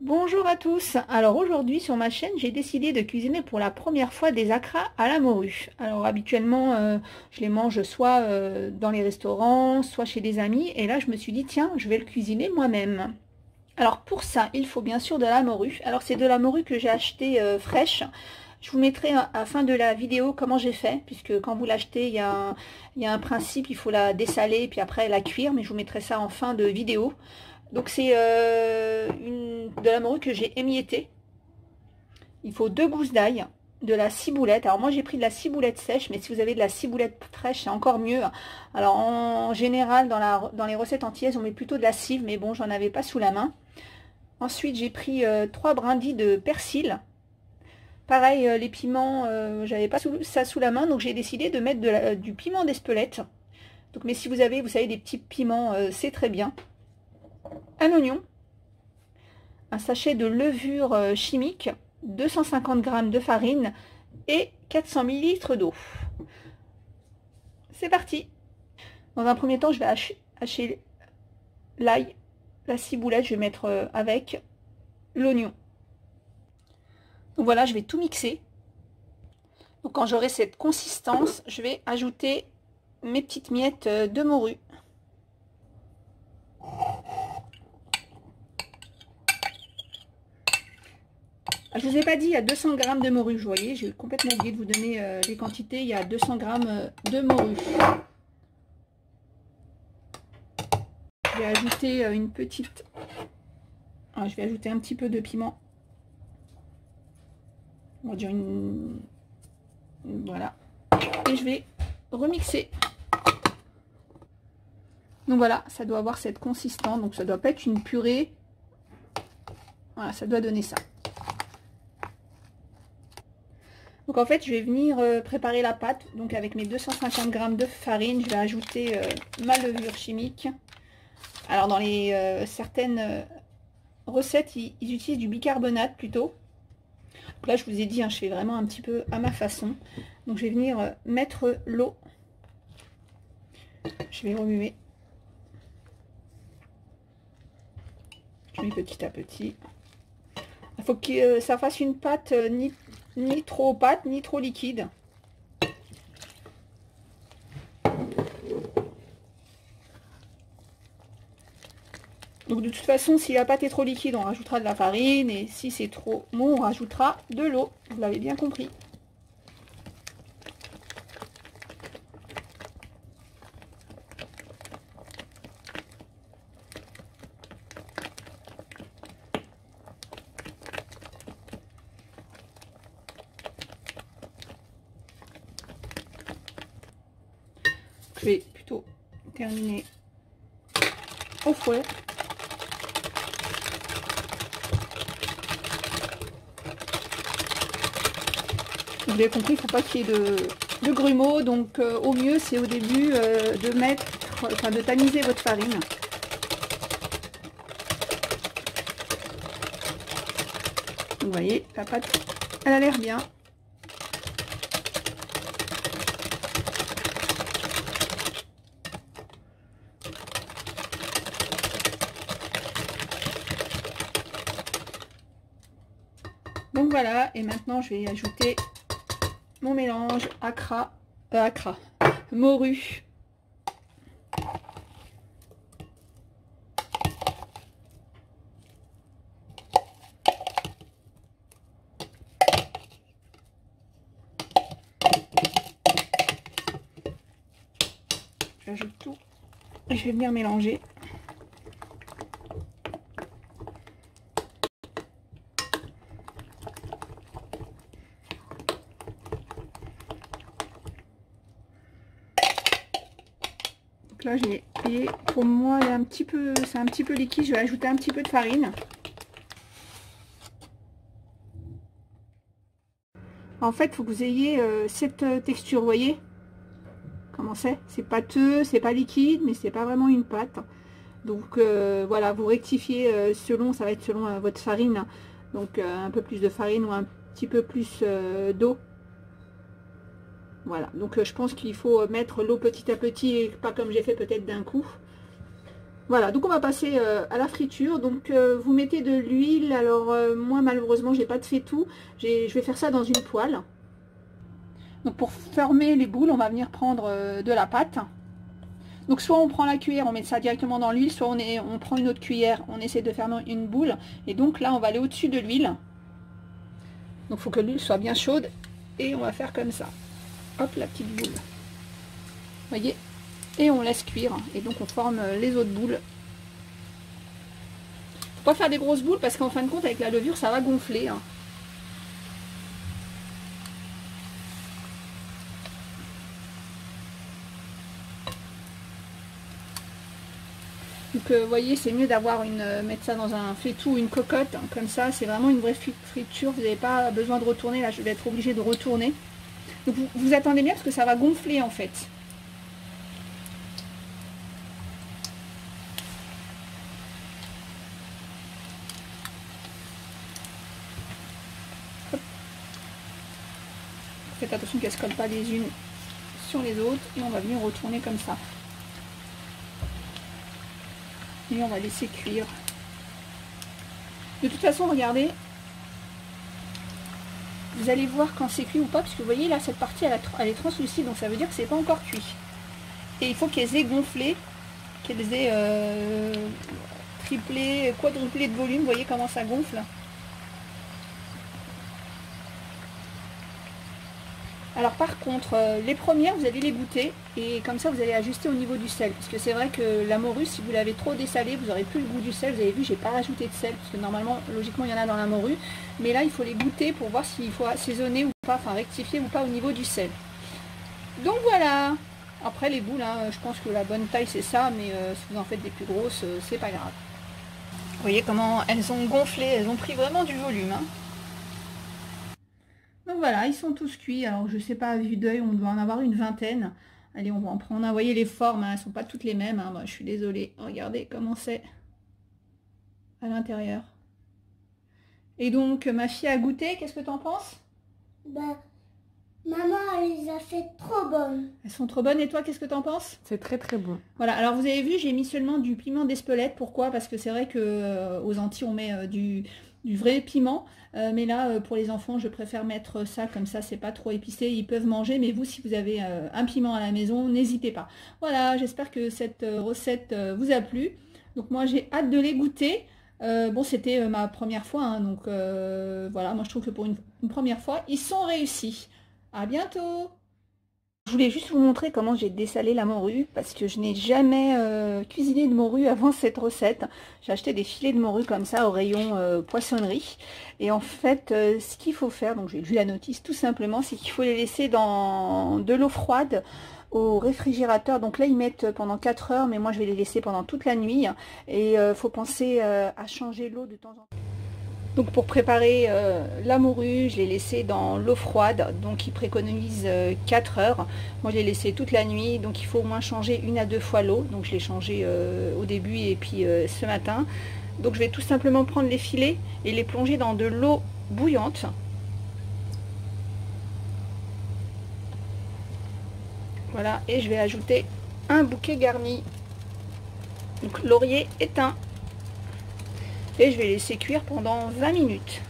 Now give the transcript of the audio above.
Bonjour à tous. Alors aujourd'hui sur ma chaîne, j'ai décidé de cuisiner pour la première fois des acras à la morue. Alors habituellement, je les mange soit dans les restaurants, soit chez des amis. Et là, je me suis dit, tiens, je vais le cuisiner moi-même. Alors pour ça, il faut bien sûr de la morue. Alors c'est de la morue que j'ai achetée fraîche. Je vous mettrai à la fin de la vidéo comment j'ai fait, puisque quand vous l'achetez, il y a un principe, il faut la dessaler, puis après la cuire, mais je vous mettrai ça en fin de vidéo. Donc c'est de la morue que j'ai émiettée. Il faut 2 gousses d'ail, de la ciboulette. Alors moi j'ai pris de la ciboulette sèche, mais si vous avez de la ciboulette fraîche, c'est encore mieux. Alors en général, dans les recettes antillaises, on met plutôt de la cive, mais bon, j'en avais pas sous la main. Ensuite, j'ai pris 3 brindilles de persil. Pareil, les piments, j'avais pas ça sous la main, donc j'ai décidé de mettre du piment d'Espelette. Donc, mais si vous avez, vous savez, des petits piments, c'est très bien. Un oignon, un sachet de levure chimique, 250 g de farine et 400 ml d'eau. C'est parti. Dans un premier temps, je vais hacher l'ail, la ciboulette, je vais mettre avec l'oignon. Donc voilà, je vais tout mixer. Donc quand j'aurai cette consistance, je vais ajouter mes petites miettes de morue. Je ne vous ai pas dit, il y a 200 g de morue, vous voyez, j'ai complètement oublié de vous donner les quantités. Il y a 200 g de morue. Je vais ajouter une petite... je vais ajouter un petit peu de piment. On va dire une... Voilà. Et je vais remixer. Donc voilà, ça doit avoir cette consistance. Donc ça doit pas être une purée. Voilà, ça doit donner ça. Donc en fait, je vais venir préparer la pâte. Donc avec mes 250 g de farine, je vais ajouter ma levure chimique. Alors dans les certaines recettes, ils utilisent du bicarbonate plutôt. Donc là, je vous ai dit, je fais vraiment un petit peu à ma façon. Donc je vais venir mettre l'eau. Je vais remuer. Je mets petit à petit. Il faut que ça fasse une pâte ni trop pâte, ni trop liquide. Donc de toute façon, si la pâte est trop liquide, on rajoutera de la farine. Et si c'est trop mou, on rajoutera de l'eau. Vous l'avez bien compris. Je vais plutôt terminer au fouet. Vous avez compris, il ne faut pas qu'il y ait de grumeaux, donc au mieux c'est au début de tamiser votre farine. Vous voyez, la pâte, elle a l'air bien. Donc voilà, et maintenant je vais ajouter mon mélange morue. J'ajoute tout et je vais venir mélanger. Là j'ai plié, pour moi c'est un petit peu liquide, je vais ajouter un petit peu de farine. En fait, il faut que vous ayez cette texture, vous voyez comment c'est pâteux, c'est pas liquide, mais c'est pas vraiment une pâte. Donc voilà, vous rectifiez selon, ça va être selon votre farine, donc un peu plus de farine ou un petit peu plus d'eau. Voilà, donc je pense qu'il faut mettre l'eau petit à petit et pas comme j'ai fait peut-être d'un coup. Voilà, donc on va passer à la friture. Donc vous mettez de l'huile. Alors moi malheureusement j'ai pas de faitout. Je vais faire ça dans une poêle. Donc pour former les boules, on va venir prendre de la pâte. Donc soit on prend la cuillère, on met ça directement dans l'huile, soit on prend une autre cuillère, on essaie de faire une boule. Et donc là on va aller au-dessus de l'huile. Donc il faut que l'huile soit bien chaude. Et on va faire comme ça. Hop, la petite boule. Vous voyez? Et on laisse cuire. Et donc on forme les autres boules. Faut pas faire des grosses boules parce qu'en fin de compte avec la levure ça va gonfler. Hein. Donc vous voyez, c'est mieux d'avoir mettre ça dans un faitout ou une cocotte, hein, comme ça, c'est vraiment une vraie friture, vous n'avez pas besoin de retourner, là je vais être obligée de retourner. Donc vous attendez bien parce que ça va gonfler en fait. Hop. Faites attention qu'elles ne se collent pas les unes sur les autres et on va venir retourner comme ça. Et on va laisser cuire. De toute façon, regardez, vous allez voir quand c'est cuit ou pas, parce que vous voyez là, cette partie elle est translucide, donc ça veut dire que c'est pas encore cuit. Et il faut qu'elles aient gonflé, qu'elles aient triplé, quadruplé de volume. Vous voyez comment ça gonfle. Alors par contre, les premières, vous allez les goûter et comme ça vous allez ajuster au niveau du sel. Parce que c'est vrai que la morue, si vous l'avez trop dessalée, vous n'aurez plus le goût du sel. Vous avez vu, j'ai pas rajouté de sel, parce que normalement, logiquement, il y en a dans la morue. Mais là, il faut les goûter pour voir s'il faut assaisonner ou pas, enfin rectifier ou pas au niveau du sel. Donc voilà. Après les boules, hein, je pense que la bonne taille c'est ça, mais si vous en faites des plus grosses, c'est pas grave. Vous voyez comment elles ont gonflé, elles ont pris vraiment du volume. Hein. Donc voilà, ils sont tous cuits. Alors je sais pas, à vue d'œil, on doit en avoir une vingtaine. Allez, on va en prendre un. Vous voyez les formes, hein, elles sont pas toutes les mêmes. Hein. Bon, je suis désolée. Regardez comment c'est à l'intérieur. Et donc, ma fille a goûté. Qu'est-ce que tu en penses? Bah, maman, elle les a fait trop bonnes. Elles sont trop bonnes. Et toi, qu'est-ce que tu en penses? C'est très très bon. Voilà, alors vous avez vu, j'ai mis seulement du piment d'Espelette. Pourquoi? Parce que c'est vrai que aux Antilles, on met du vrai piment. Mais là, pour les enfants, je préfère mettre ça, comme ça, c'est pas trop épicé. Ils peuvent manger, mais vous, si vous avez un piment à la maison, n'hésitez pas. Voilà, j'espère que cette recette vous a plu. Donc moi, j'ai hâte de les goûter. Bon, c'était ma première fois, hein, donc voilà, moi je trouve que pour une première fois, ils sont réussis. À bientôt! Je voulais juste vous montrer comment j'ai dessalé la morue, parce que je n'ai jamais cuisiné de morue avant cette recette. J'ai acheté des filets de morue comme ça au rayon poissonnerie. Et en fait, ce qu'il faut faire, donc j'ai lu la notice tout simplement, c'est qu'il faut les laisser dans de l'eau froide au réfrigérateur. Donc là, ils mettent pendant 4 heures, mais moi je vais les laisser pendant toute la nuit. Et il faut penser à changer l'eau de temps en temps. Donc pour préparer la morue, je l'ai laissé dans l'eau froide, donc il préconise 4 heures. Moi je l'ai laissé toute la nuit, donc il faut au moins changer 1 à 2 fois l'eau. Donc je l'ai changé au début et puis ce matin. Donc je vais tout simplement prendre les filets et les plonger dans de l'eau bouillante. Voilà, et je vais ajouter un bouquet garni. Donc laurier éteint. Et je vais laisser cuire pendant 20 minutes.